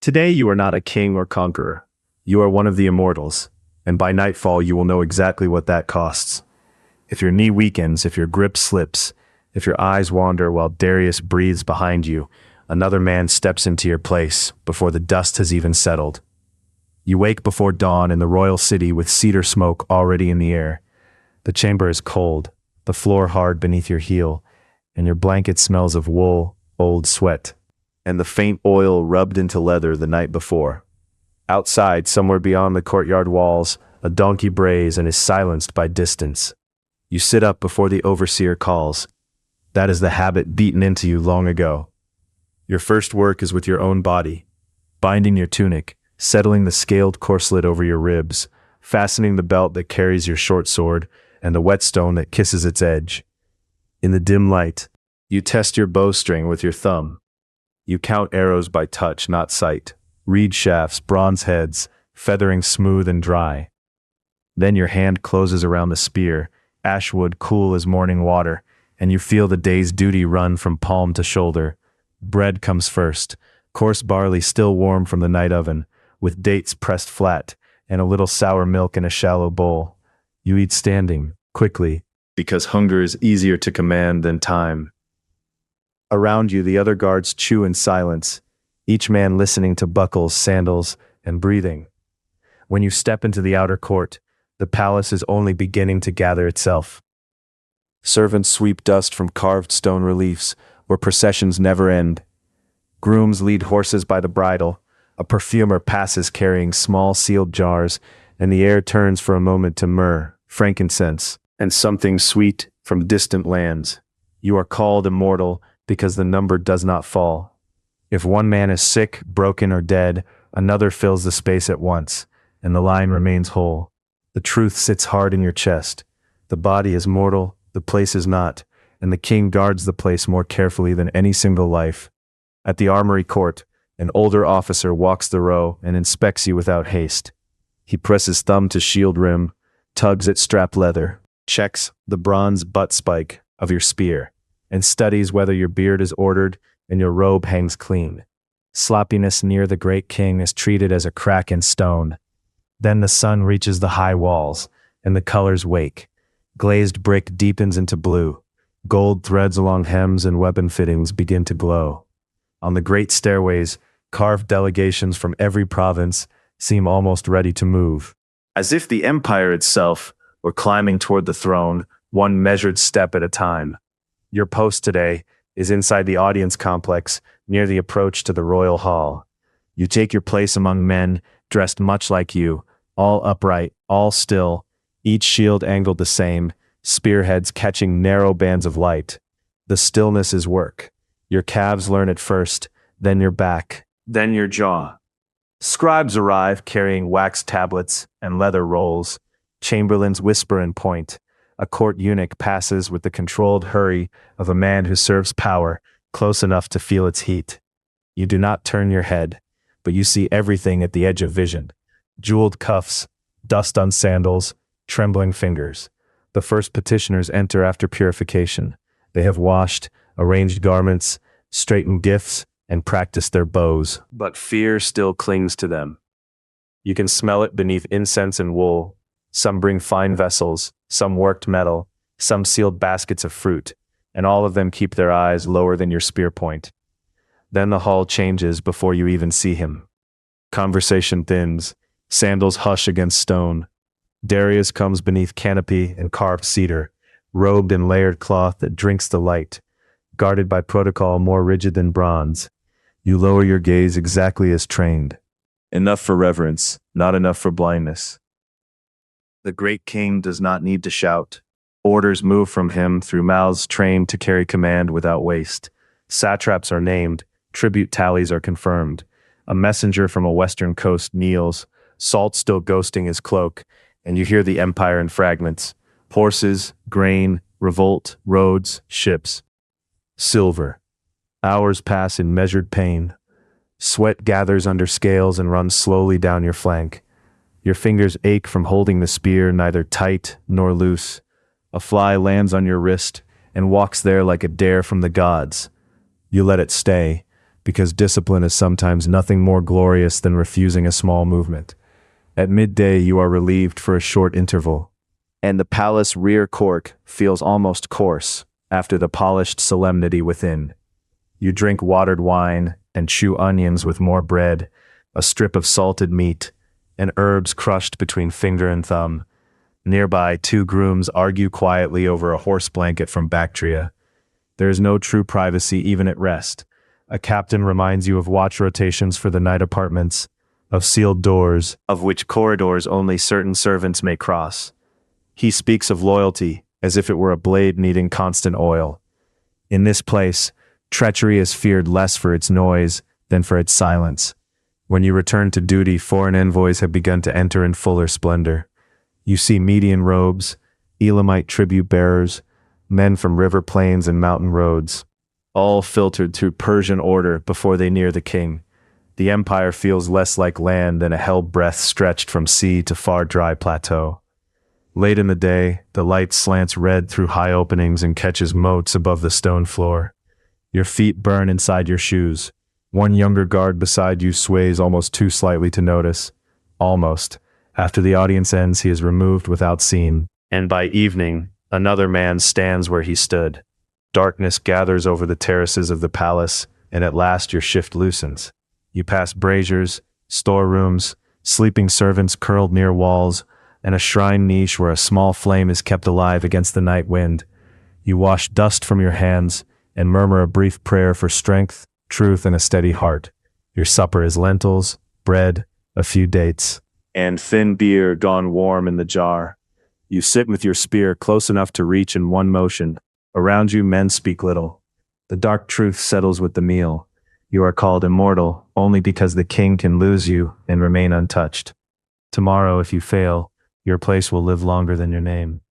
Today you are not a king or conqueror. You are one of the immortals, and by nightfall you will know exactly what that costs. If your knee weakens, if your grip slips, if your eyes wander while Darius breathes behind you, another man steps into your place before the dust has even settled. You wake before dawn in the royal city with cedar smoke already in the air. The chamber is cold, the floor hard beneath your heel, and your blanket smells of wool, old sweat, and the faint oil rubbed into leather the night before. Outside, somewhere beyond the courtyard walls, a donkey brays and is silenced by distance. You sit up before the overseer calls. That is the habit beaten into you long ago. Your first work is with your own body, binding your tunic, settling the scaled corselet over your ribs, fastening the belt that carries your short sword, and the whetstone that kisses its edge. In the dim light, you test your bowstring with your thumb. You count arrows by touch, not sight. Reed shafts, bronze heads, feathering smooth and dry. Then your hand closes around the spear, ashwood cool as morning water, and you feel the day's duty run from palm to shoulder. Bread comes first, coarse barley still warm from the night oven, with dates pressed flat, and a little sour milk in a shallow bowl. You eat standing, quickly, because hunger is easier to command than time. Around you, the other guards chew in silence, each man listening to buckles, sandals, and breathing. When you step into the outer court, the palace is only beginning to gather itself. Servants sweep dust from carved stone reliefs, where processions never end. Grooms lead horses by the bridle, a perfumer passes carrying small sealed jars, and the air turns for a moment to myrrh, frankincense, and something sweet from distant lands. You are called immortal because the number does not fall. If one man is sick, broken, or dead, another fills the space at once, and the line remains whole. The truth sits hard in your chest. The body is mortal, the place is not, and the king guards the place more carefully than any single life. At the armory court, an older officer walks the row and inspects you without haste. He presses thumb to shield rim, tugs at strap leather, checks the bronze butt spike of your spear, and studies whether your beard is ordered and your robe hangs clean. Sloppiness near the great king is treated as a crack in stone. Then the sun reaches the high walls, and the colors wake. Glazed brick deepens into blue. Gold threads along hems and weapon fittings begin to glow. On the great stairways, carved delegations from every province seem almost ready to move. As if the empire itself were climbing toward the throne, one measured step at a time. Your post today is inside the audience complex near the approach to the royal hall. You take your place among men dressed much like you, all upright, all still, each shield angled the same, spearheads catching narrow bands of light. The stillness is work. Your calves learn it first, then your back, then your jaw. Scribes arrive carrying wax tablets and leather rolls. Chamberlains whisper and point. A court eunuch passes with the controlled hurry of a man who serves power, close enough to feel its heat. You do not turn your head, but you see everything at the edge of vision. Jeweled cuffs, dust on sandals, trembling fingers. The first petitioners enter after purification. They have washed, arranged garments, straightened gifts, and practiced their bows. But fear still clings to them. You can smell it beneath incense and wool. Some bring fine vessels, some worked metal, some sealed baskets of fruit, and all of them keep their eyes lower than your spear point. Then the hall changes before you even see him. Conversation thins, sandals hush against stone. Darius comes beneath canopy and carved cedar, robed in layered cloth that drinks the light, guarded by protocol more rigid than bronze. You lower your gaze exactly as trained. Enough for reverence, not enough for blindness. The great king does not need to shout. Orders move from him through mouths trained to carry command without waste. Satraps are named, tribute tallies are confirmed. A messenger from a western coast kneels, salt still ghosting his cloak, and you hear the empire in fragments. Horses, grain, revolt, roads, ships. Silver. Hours pass in measured pain. Sweat gathers under scales and runs slowly down your flank. Your fingers ache from holding the spear neither tight nor loose. A fly lands on your wrist and walks there like a dare from the gods. You let it stay, because discipline is sometimes nothing more glorious than refusing a small movement. At midday, you are relieved for a short interval, and the palace rear court feels almost coarse after the polished solemnity within. You drink watered wine and chew onions with more bread, a strip of salted meat, and herbs crushed between finger and thumb. Nearby, two grooms argue quietly over a horse blanket from Bactria. There is no true privacy even at rest. A captain reminds you of watch rotations for the night apartments, of sealed doors, of which corridors only certain servants may cross. He speaks of loyalty as if it were a blade needing constant oil. In this place, treachery is feared less for its noise than for its silence. When you return to duty, foreign envoys have begun to enter in fuller splendor. You see Median robes, Elamite tribute bearers, men from river plains and mountain roads, all filtered through Persian order before they near the king. The empire feels less like land than a hell breath stretched from sea to far dry plateau. Late in the day, the light slants red through high openings and catches motes above the stone floor. Your feet burn inside your shoes. One younger guard beside you sways almost too slightly to notice. Almost. After the audience ends, he is removed without scene. And by evening, another man stands where he stood. Darkness gathers over the terraces of the palace, and at last your shift loosens. You pass braziers, storerooms, sleeping servants curled near walls, and a shrine niche where a small flame is kept alive against the night wind. You wash dust from your hands and murmur a brief prayer for strength, truth, and a steady heart. Your supper is lentils, bread, a few dates, and thin beer gone warm in the jar. You sit with your spear close enough to reach in one motion. Around you, men speak little. The dark truth settles with the meal. You are called immortal only because the king can lose you and remain untouched. Tomorrow, if you fail, your place will live longer than your name.